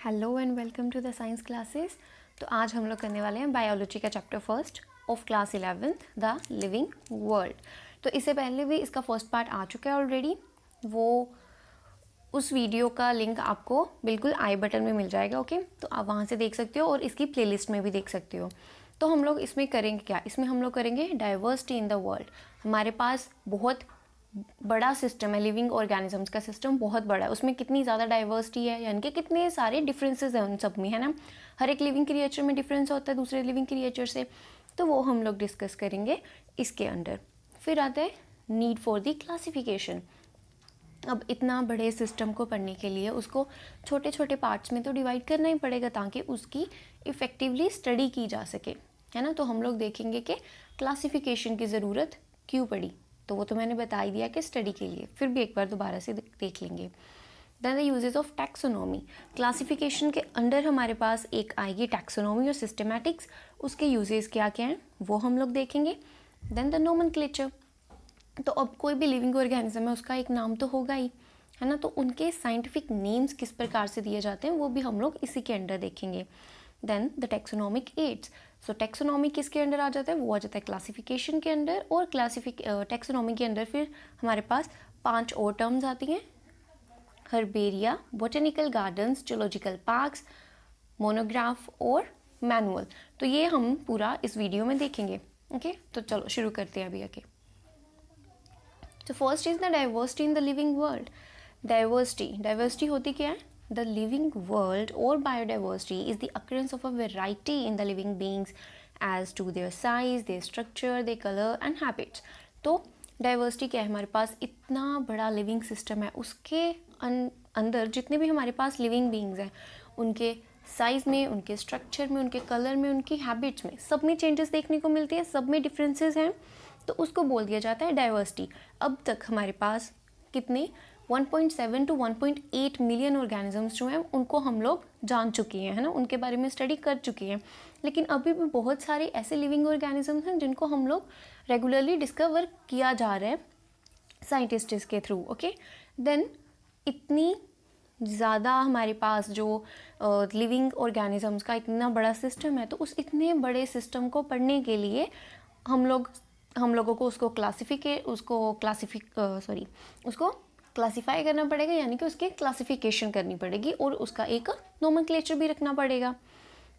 Hello and welcome to the science classes. तो आज हम लोग करने वाले हैं बायोलॉजी का chapter first of class 11th the living world. तो इससे पहले भी इसका फर्स्ट पार्ट आ चुका है ऑलरेडी। वो उस वीडियो का लिंक आपको बिल्कुल आई बटन में मिल जाएगा। ओके, तो आप वहाँ से देख सकते हो और इसकी प्लेलिस्ट में भी देख सकते हो। तो हम लोग इसमें करेंगे क्या, इसमें हम लोग करेंगे डाइवर्सिटी इन द वर्ल्ड। हमारे पास बहुत बड़ा सिस्टम है, लिविंग ऑर्गेनिजम्स का सिस्टम बहुत बड़ा है। उसमें कितनी ज़्यादा डाइवर्सिटी है, यानी कि कितने सारे डिफरेंसेस हैं उन सब में, है ना। हर एक लिविंग क्रिएचर में डिफरेंस होता है दूसरे लिविंग क्रिएचर से। तो वो हम लोग डिस्कस करेंगे इसके अंडर। फिर आता है नीड फॉर द क्लासिफिकेशन। अब इतना बड़े सिस्टम को पढ़ने के लिए उसको छोटे छोटे पार्ट्स में तो डिवाइड करना ही पड़ेगा ताकि उसकी इफ़ेक्टिवली स्टडी की जा सके, है ना। तो हम लोग देखेंगे कि क्लासिफिकेशन की ज़रूरत क्यों पड़ी। तो वो तो मैंने बता ही दिया कि स्टडी के लिए, फिर भी एक बार दोबारा से देख लेंगे। Then the uses of taxonomy. Classification के अंडर हमारे पास एक आएगी टैक्सोनॉमी और सिस्टमैटिक्स। उसके यूजेस क्या क्या हैं वो हम लोग देखेंगे। Then the nomenclature. तो अब कोई भी लिविंग ऑर्गेनिज्म है उसका एक नाम तो होगा ही, है ना। तो उनके साइंटिफिक नेम्स किस प्रकार से दिए जाते हैं वो भी हम लोग इसी के अंडर देखेंगे। Then the taxonomic aids. So taxonomy किसके अंडर आ जाता है, वो आ जाता है क्लासिफिकेशन के अंडर। और टैक्सोनॉमी के अंडर फिर हमारे पास 5 और टर्म्स आती हैं। Herbaria, botanical gardens, zoological parks, monograph और मैनुअल। तो ये हम पूरा इस वीडियो में देखेंगे। ओके, तो चलो शुरू करते हैं अभी आगे। तो first is the diversity in the living world. Diversity होती क्या है? द लिविंग वर्ल्ड और biodiversity is the occurrence of a variety in the living beings as to their size, their structure, their colour and habits. तो diversity क्या है? हमारे पास इतना बड़ा लिविंग सिस्टम है, उसके अंदर जितने भी हमारे पास लिविंग बींग्स हैं उनके साइज में, उनके स्ट्रक्चर में, उनके कलर में, उनकी हैबिट्स में, सब में चेंजेस देखने को मिलती है, सब में डिफरेंसेस हैं। तो उसको बोल दिया जाता है डाइवर्सिटी। अब तक हमारे पास कितने 1.7 टू 1.8 मिलियन ऑर्गेनिजम्स जो हैं उनको हम लोग जान चुके हैं, है ना, उनके बारे में स्टडी कर चुके हैं। लेकिन अभी भी बहुत सारे ऐसे लिविंग ऑर्गेनिजम्स हैं जिनको हम लोग रेगुलरली डिस्कवर किया जा रहा है साइंटिस्ट्स के थ्रू। ओके, देन इतनी ज़्यादा हमारे पास जो लिविंग ऑर्गेनिजम्स का इतना बड़ा सिस्टम है, तो उस इतने बड़े सिस्टम को पढ़ने के लिए हम लोगों को उसको क्लासिफाई करना पड़ेगा, यानी कि उसकी क्लासिफिकेशन करनी पड़ेगी और उसका एक नोमेनक्लेचर भी रखना पड़ेगा।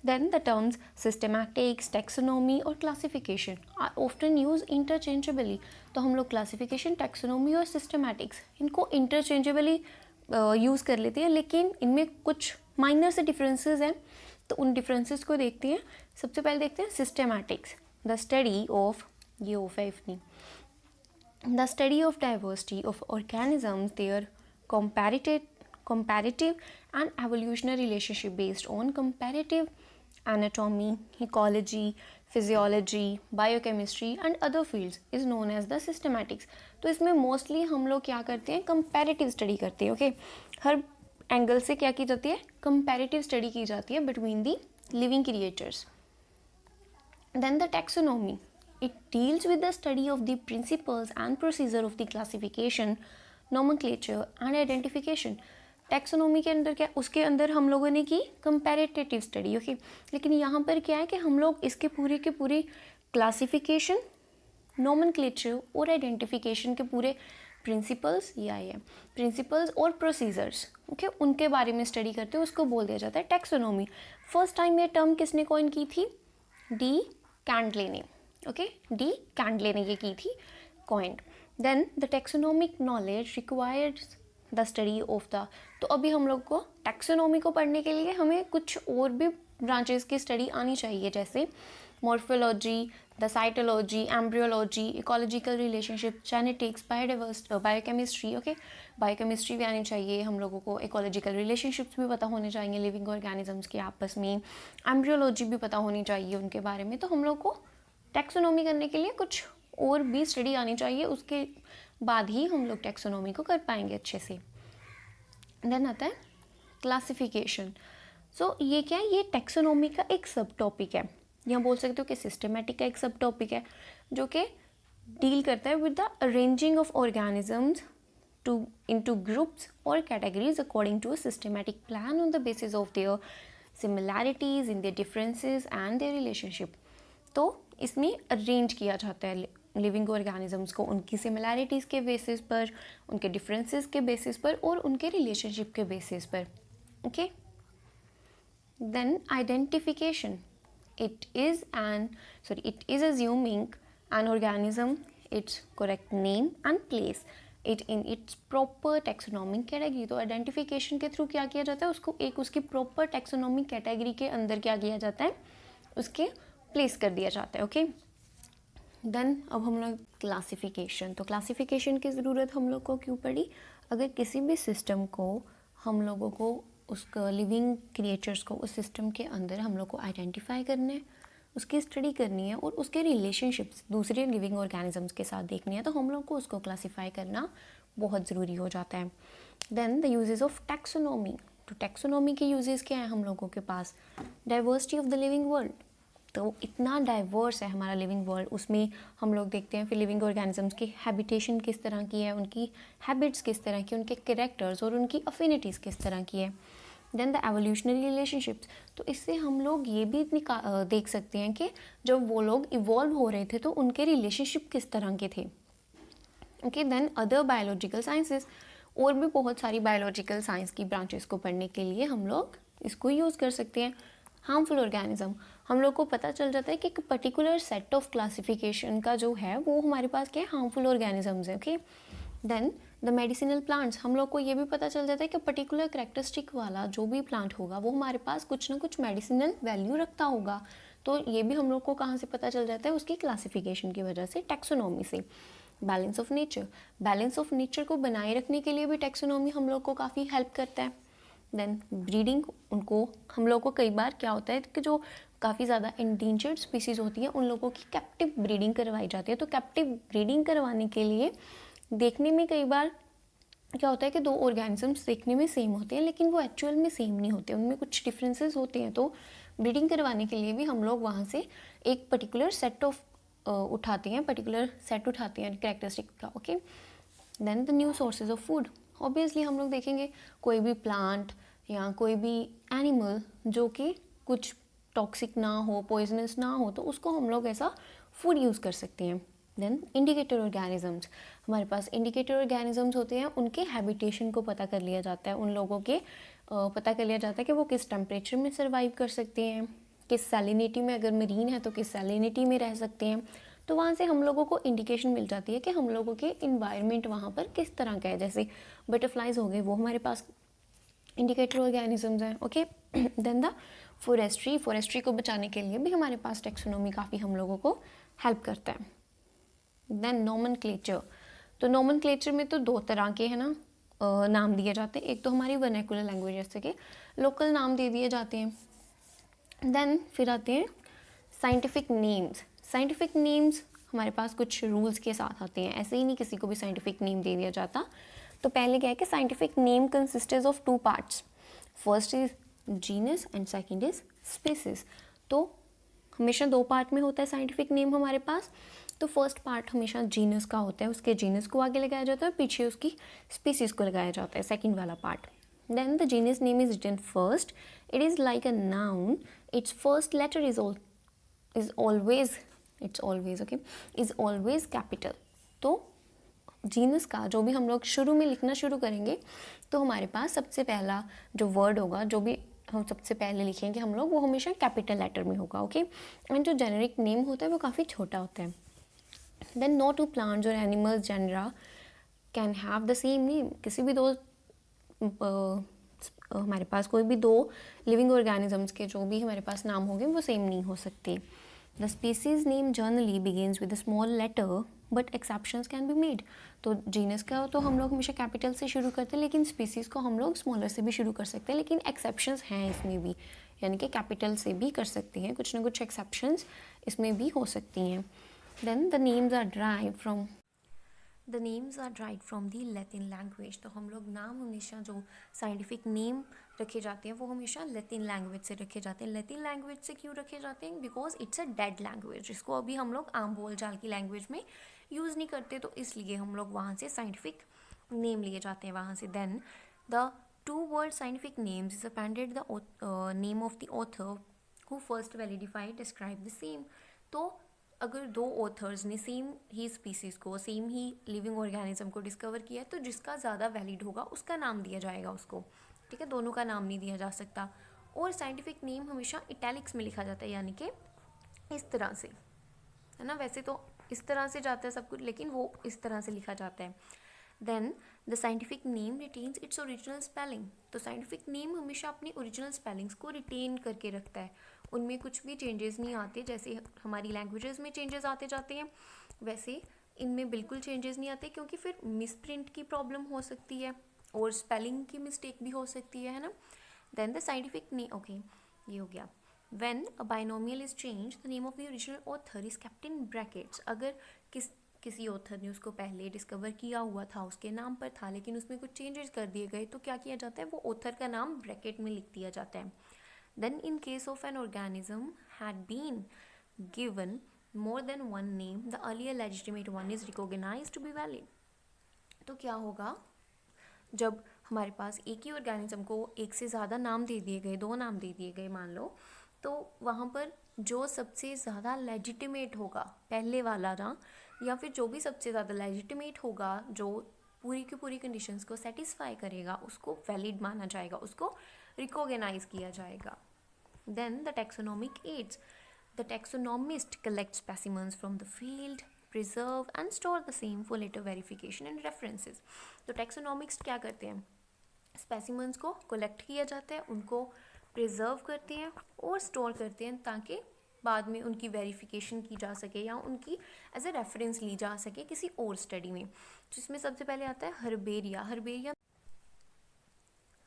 Then the terms systematics, taxonomy और classification are often use interchangeably. तो हम लोग क्लासिफिकेशन, टैक्सोनॉमी और सिस्टमैटिक्स इनको इंटरचेंजेबली यूज़ कर लेते हैं, लेकिन इनमें कुछ माइनर से डिफरेंसेस हैं। तो उन डिफरेंसेस को देखते हैं। सबसे पहले देखते हैं systematics. The study of the study of diversity of organisms, their comparative and evolutionary relationship based on comparative anatomy, ecology, physiology, biochemistry and other fields is known as the systematics. तो इसमें mostly हम लोग क्या करते हैं, comparative study करते हैं। Okay, हर angle से क्या की जाती है, कंपैरेटिव स्टडी की जाती है between the living creatures. Then the taxonomy, it deals with the study of the principles and procedure of the classification, nomenclature and identification. Taxonomy के अंदर क्या, उसके अंदर हम लोगों ने की कंपैरेटिव स्टडी। ओके, लेकिन यहाँ पर क्या है कि हम लोग इसके पूरे के पूरे क्लासिफिकेशन, नोमेनक्लेचर और आइडेंटिफिकेशन के पूरे प्रिंसिपल्स, ये प्रिंसिपल्स और प्रोसीजर्स, ओके, उनके बारे में स्टडी करते हैं। उसको बोल दिया जाता है टैक्सोनॉमी। फर्स्ट टाइम ये टर्म किसने कॉइन की थी? डी कैंडले ने। ओके, डी कैंडले ने ये की थी coined. Then the taxonomic knowledge requires the study of the. तो अभी हम लोग को टैक्सोनॉमी को पढ़ने के लिए हमें कुछ और भी ब्रांचेस की स्टडी आनी चाहिए, जैसे morphology, the cytology, embryology, ecological relationship, genetics, biochemistry. Okay, biochemistry भी आनी चाहिए हम लोगों को, इकोलॉजिकल रिलेशनशिप्स भी पता होने चाहिए लिविंग ऑर्गेनिजम्स के आपस में, एम्ब्रियोलॉजी भी पता होनी चाहिए उनके बारे में। तो हम लोग को टैक्सोनॉमी करने के लिए कुछ और भी स्टडी आनी चाहिए, उसके बाद ही हम लोग टैक्सोनॉमी को कर पाएंगे अच्छे से। देन आता है क्लासिफिकेशन। सो ये क्या है, ये टैक्सोनॉमी का एक सब टॉपिक है, यहाँ बोल सकते हो कि सिस्टमैटिक का एक सब टॉपिक है, जो कि डील करता है with the arranging of organisms into groups or categories according to a systematic plan on the basis of their similarities in their differences and their relationship. तो इसमें अरेंज किया जाता है लिविंग ऑर्गेनिजम्स को उनकी सिमिलैरिटीज़ के बेसिस पर, उनके डिफरेंसेस के बेसिस पर और उनके रिलेशनशिप के बेसिस पर. Okay. Then identification. it is assuming an organism its correct name and place it in its proper taxonomic category. तो आइडेंटिफिकेशन के थ्रू क्या किया जाता है, उसको एक उसकी प्रॉपर टैक्सोनॉमिक कैटेगरी के अंदर क्या किया जाता है, उसके प्लेस कर दिया जाता है. ओके. देन अब हम लोग क्लासिफिकेशन. तो क्लासिफिकेशन की ज़रूरत हम लोग को क्यों पड़ी, अगर किसी भी सिस्टम को हम लोगों को उसका लिविंग क्रिएचर्स को उस सिस्टम के अंदर हम लोग को आइडेंटिफाई करना है, उसकी स्टडी करनी है और उसके रिलेशनशिप्स दूसरे लिविंग ऑर्गेनिजम्स के साथ देखनी है, तो हम लोग को उसको क्लासीफाई करना बहुत ज़रूरी हो जाता है. Then the uses of taxonomy. तो टैक्सोनॉमी के यूजेस क्या है हम लोगों के पास, diversity of the living world. तो इतना डाइवर्स है हमारा लिविंग वर्ल्ड, उसमें हम लोग देखते हैं फिर लिविंग ऑर्गेनिजम्स की हैबिटेशन किस तरह की है, उनकी हैबिट्स किस तरह की, उनके कैरेक्टर्स और उनकी अफिनिटीज़ किस तरह की है. Then the evolutionary relationships. तो इससे हम लोग ये भी देख सकते हैं कि जब वो लोग इवॉल्व हो रहे थे तो उनके रिलेशनशिप किस तरह के थे. Okay. Then other biological sciences. और भी बहुत सारी बायोलॉजिकल साइंस की ब्रांचेस को पढ़ने के लिए हम लोग इसको यूज़ कर सकते हैं. Harmful organism. हम लोग को पता चल जाता है कि एक पर्टिकुलर सेट ऑफ क्लासिफिकेशन का जो है वो हमारे पास क्या है, हार्मफुल ऑर्गेनिजम्स है. Okay. Then the medicinal plants. हम लोग को ये भी पता चल जाता है कि पर्टिकुलर करेक्टरिस्टिक वाला जो भी प्लांट होगा वो हमारे पास कुछ ना कुछ मेडिसिनल वैल्यू रखता होगा. तो ये भी हम लोग को कहाँ से पता चल जाता है, उसकी क्लासिफिकेशन की वजह से, टैक्सोनॉमी से. Balance of nature. Balance of nature को बनाए रखने के लिए भी टैक्सोनॉमी हम लोग को काफ़ी हेल्प करता है. Then breeding. उनको हम लोग को कई बार क्या होता है कि जो काफ़ी ज़्यादा इंडेंजर्ड स्पीसीज होती हैं उन लोगों की कैप्टिव ब्रीडिंग करवाई जाती है. तो कैप्टिव ब्रीडिंग करवाने के लिए देखने में कई बार क्या होता है कि दो ऑर्गेनिजम्स देखने में सेम होते हैं लेकिन वो एक्चुअल में सेम नहीं होते, उनमें कुछ डिफरेंसेस होते हैं. तो ब्रीडिंग करवाने के लिए भी हम लोग वहाँ से एक पर्टिकुलर सेट उठाते हैं कैरेक्टरिस्टिक का. Okay. Then the new sources of food. Obviously हम लोग देखेंगे कोई भी प्लांट या कोई भी एनिमल जो कि कुछ टॉक्सिक ना हो, पॉइजनस ना हो, तो उसको हम लोग ऐसा फूड यूज़ कर सकते हैं. Then indicator organisms. हमारे पास इंडिकेटर ऑर्गेनिजम्स होते हैं, उनके हैबिटेशन को पता कर लिया जाता है, उन लोगों के पता कर लिया जाता है कि वो किस टेम्परेचर में सर्वाइव कर सकते हैं, किस सैलिनिटी में, अगर मरीन है तो किस सैलिनिटी में रह सकते हैं. तो वहाँ से हम लोगों को इंडिकेशन मिल जाती है कि हम लोगों के इन्वायरमेंट वहाँ पर किस तरह का है. जैसे बटरफ्लाइज हो गए, वो हमारे पास इंडिकेटर ऑर्गेनिजम्स हैं. ओके. देन द फॉरेस्ट्री को बचाने के लिए भी हमारे पास टैक्सोनॉमी काफ़ी हम लोगों को हेल्प करता है. Then nomenclature. तो नोमेनक्लेचर में तो दो तरह के हैं ना, नाम दिए जाते हैं. एक तो हमारी वर्नैकुलर लैंग्वेज जैसे कि लोकल नाम दे दिए जाते हैं. देन फिर आते हैं साइंटिफिक नेम्स. साइंटिफिक नेम्स हमारे पास कुछ रूल्स के साथ आते हैं, ऐसे ही नहीं किसी को भी साइंटिफिक नेम दे दिया जाता. तो पहले क्या है कि scientific name consisted of two parts. First is genus and second is species. तो हमेशा दो पार्ट में होता है साइंटिफिक नेम हमारे पास. तो फर्स्ट पार्ट हमेशा जीनस का होता है, उसके जीनस को आगे लगाया जाता है, पीछे उसकी स्पीसीज को लगाया जाता है, सेकंड वाला part. Then the genus name is written first. It is like a noun. Its first letter is always capital. तो जीनस का जो भी हम लोग शुरू में लिखना शुरू करेंगे तो हमारे पास सबसे पहला जो वर्ड होगा, जो भी हम सबसे पहले लिखेंगे हम लोग, वो हमेशा कैपिटल लेटर में होगा. ओके. एंड जो जेनेरिक नेम होता है वो काफ़ी छोटा होता है. देन नो टू प्लांट्स और animals genera can have the same name. किसी भी दो हमारे पास कोई भी दो लिविंग ऑर्गेनिजम्स के जो भी हमारे पास नाम होंगे वो सेम नहीं हो सकते. The species name generally begins with a small letter but exceptions can be made. तो जीनस का तो हम लोग हमेशा कैपिटल से शुरू करते हैं, लेकिन स्पीसीज़ को हम लोग स्मॉलर से भी शुरू कर सकते हैं, लेकिन एक्सेप्शंस हैं इसमें भी, यानी कि कैपिटल से भी कर सकते हैं, कुछ ना कुछ एक्सेप्शंस इसमें भी हो सकती हैं. Then the names are derived from the Latin language. तो हम लोग नाम हमेशा जो साइंटिफिक नेम रखे जाते हैं वो हमेशा लैटिन लैंग्वेज से रखे जाते हैं. लैटिन लैंग्वेज से क्यों रखे जाते हैं? Because it's a dead language, जिसको अभी हम लोग आम बोलचाल की लैंग्वेज में यूज़ नहीं करते, तो इसलिए हम लोग वहाँ से साइंटिफिक नेम लिए जाते हैं वहाँ से. Then the two word scientific names is appended the name of the author who first validified describe the same. तो अगर दो ऑथर्स ने सेम ही स्पीसीज़ को, सेम ही लिविंग ऑर्गेनिज्म को डिस्कवर किया है, तो जिसका ज़्यादा वैलिड होगा उसका नाम दिया जाएगा उसको. ठीक है, दोनों का नाम नहीं दिया जा सकता. और साइंटिफिक नेम हमेशा इटैलिक्स में लिखा जाता है, यानी कि इस तरह से, है ना. वैसे तो इस तरह से जाता है सब कुछ, लेकिन वो इस तरह से लिखा जाता है. Then the scientific name retains its original spelling. तो साइंटिफिक नेम हमेशा अपनी ओरिजिनल स्पेलिंग्स को रिटेन करके रखता है. उनमें कुछ भी चेंजेस नहीं आते. जैसे हमारी लैंग्वेजेस में चेंजेस आते जाते हैं, वैसे इनमें बिल्कुल चेंजेस नहीं आते, क्योंकि फिर मिसप्रिंट की प्रॉब्लम हो सकती है और स्पेलिंग की मिस्टेक भी हो सकती है ना. Then the scientific name, okay ये हो गया. When a binomial is changed, the name of the original author is kept in brackets. अगर किसी ऑथर ने उसको पहले डिस्कवर किया हुआ था, उसके नाम पर था, लेकिन उसमें कुछ चेंजेस कर दिए गए, तो क्या किया जाता है, वो ऑथर का नाम ब्रैकेट में लिख दिया जाता है. Then in case of an organism had been given more than one name, the earlier legitimate one is recognised to be valid. तो क्या होगा, जब हमारे पास एक ही ऑर्गेनिज्म को एक से ज़्यादा नाम दे दिए गए, 2 नाम दे दिए गए मान लो, तो वहाँ पर जो सबसे ज़्यादा लेजिटिमेट होगा, पहले वाला ना, या फिर जो भी सबसे ज़्यादा लेजिटिमेट होगा, जो पूरी की पूरी कंडीशंस को सेटिस्फाई करेगा, उसको वैलिड माना जाएगा, उसको रिकॉग्नाइज किया जाएगा. Then the taxonomic aids. The taxonomist collect specimens from the field, preserve and store the same for later verification and references. तो टैक्सोनॉमिक्स क्या करते हैं, स्पेसिमेंस को कलेक्ट किया जाता है, उनको प्रिजर्व करते हैं और स्टोर करते हैं, ताकि बाद में उनकी वेरिफिकेशन की जा सके या उनकी एज ए रेफरेंस ली जा सके किसी और स्टडी में. जिसमें सबसे पहले आता है हर्बेरिया.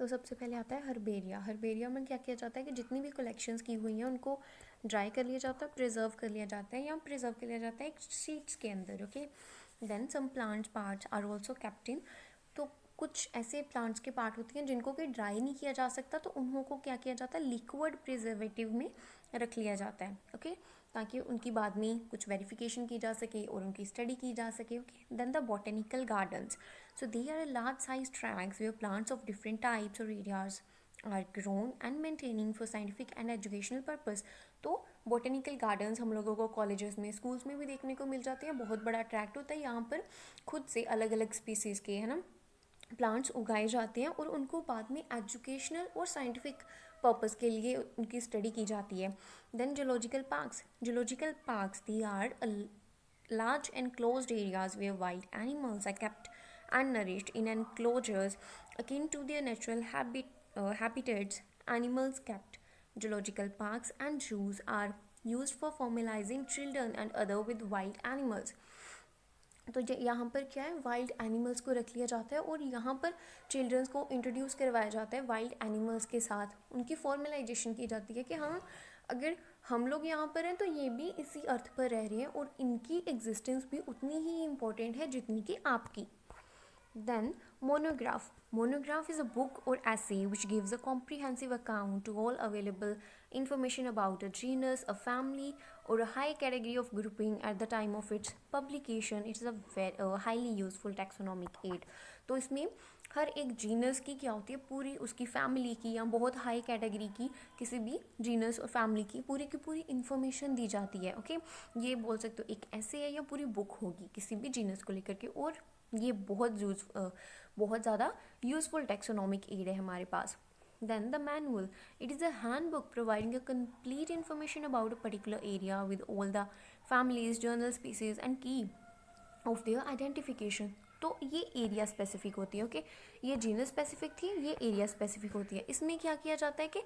तो सबसे पहले आता है हर्बेरिया. हर्बेरिया में क्या किया जाता है कि जितनी भी कलेक्शंस की हुई हैं उनको ड्राई कर लिया जाता है, प्रिजर्व कर लिया जाता है, या प्रिजर्व कर लिया जाता है एक शीट्स के अंदर. Okay. Then some plants parts are also kept in. तो कुछ ऐसे प्लांट्स के पार्ट होते हैं जिनको कि ड्राई नहीं किया जा सकता, तो उनको क्या किया जाता है, लिक्विड प्रिजर्वेटिव में रख लिया जाता है. ओके, ताकि उनकी बाद में कुछ वेरिफिकेशन की जा सके और उनकी स्टडी की जा सके. Okay. Then the botanical gardens. So they are a large size tracts where plants of different types or areas are grown and maintaining for scientific and educational purpose. तो botanical gardens हम लोगों को colleges में, schools में भी देखने को मिल जाती है. बहुत बड़ा ट्रैक्ट होता है, यहाँ पर खुद से अलग अलग स्पीसीज़ के, है ना, प्लांट्स उगाए जाते हैं और उनको बाद में एजुकेशनल और साइंटिफिक पर्पस के लिए उनकी स्टडी की जाती है. Then geological parks they are large enclosed areas where wild animals are kept and nourished in enclosures akin to their natural habitats. Animals kept zoological parks and zoos are used for familiarizing children and other with wild animals. तो यहाँ पर क्या है, wild animals को रख लिया जाता है और यहाँ पर चिल्ड्रंस को इंट्रोड्यूस करवाया जाता है वाइल्ड एनिमल्स के साथ. उनकी फॉर्मलाइजेशन की जाती है कि हाँ, अगर हम लोग यहाँ पर हैं तो ये भी इसी अर्थ पर रह रहे हैं और इनकी एग्जिस्टेंस भी उतनी ही इम्पोर्टेंट है जितनी कि आपकी. Then monograph is a book or essay which gives a comprehensive account to all available information about a genus, a family or a high category of grouping at the time of its publication. It is a very highly useful taxonomic aid. तो इसमें हर एक genus की क्या होती है, पूरी उसकी family की या बहुत हाई कैटेगरी की किसी भी जीनस और फैमिली की पूरी इन्फॉर्मेशन दी जाती है. ओके, ये बोल सकते हो एक ऐसे है या पूरी बुक होगी किसी भी जीनस को लेकर के, और ये बहुत ज़्यादा यूजफुल टैक्सोनॉमिक एड है हमारे पास. Then the manual. It is a handbook providing a complete information about a particular area with all the families, journal species and key of their identification. तो ये एरिया स्पेसिफिक होती है. Okay, ये genus specific थी, ये area specific होती है. इसमें क्या किया जाता है कि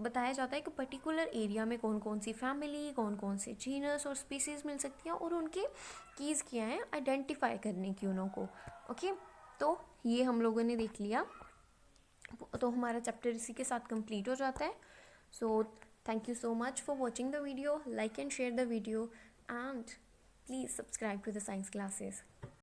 बताया जाता है कि पर्टिकुलर एरिया में कौन कौन सी फैमिली, कौन कौन से जीनस और स्पीसीज मिल सकती हैं और उनके कीज़ क्या हैं आइडेंटिफाई करने की उन्हों को. ओके, तो ये हम लोगों ने देख लिया. तो हमारा चैप्टर इसी के साथ कंप्लीट हो जाता है. So thank you so much for watching the video. Like and share the video and please subscribe to the science classes.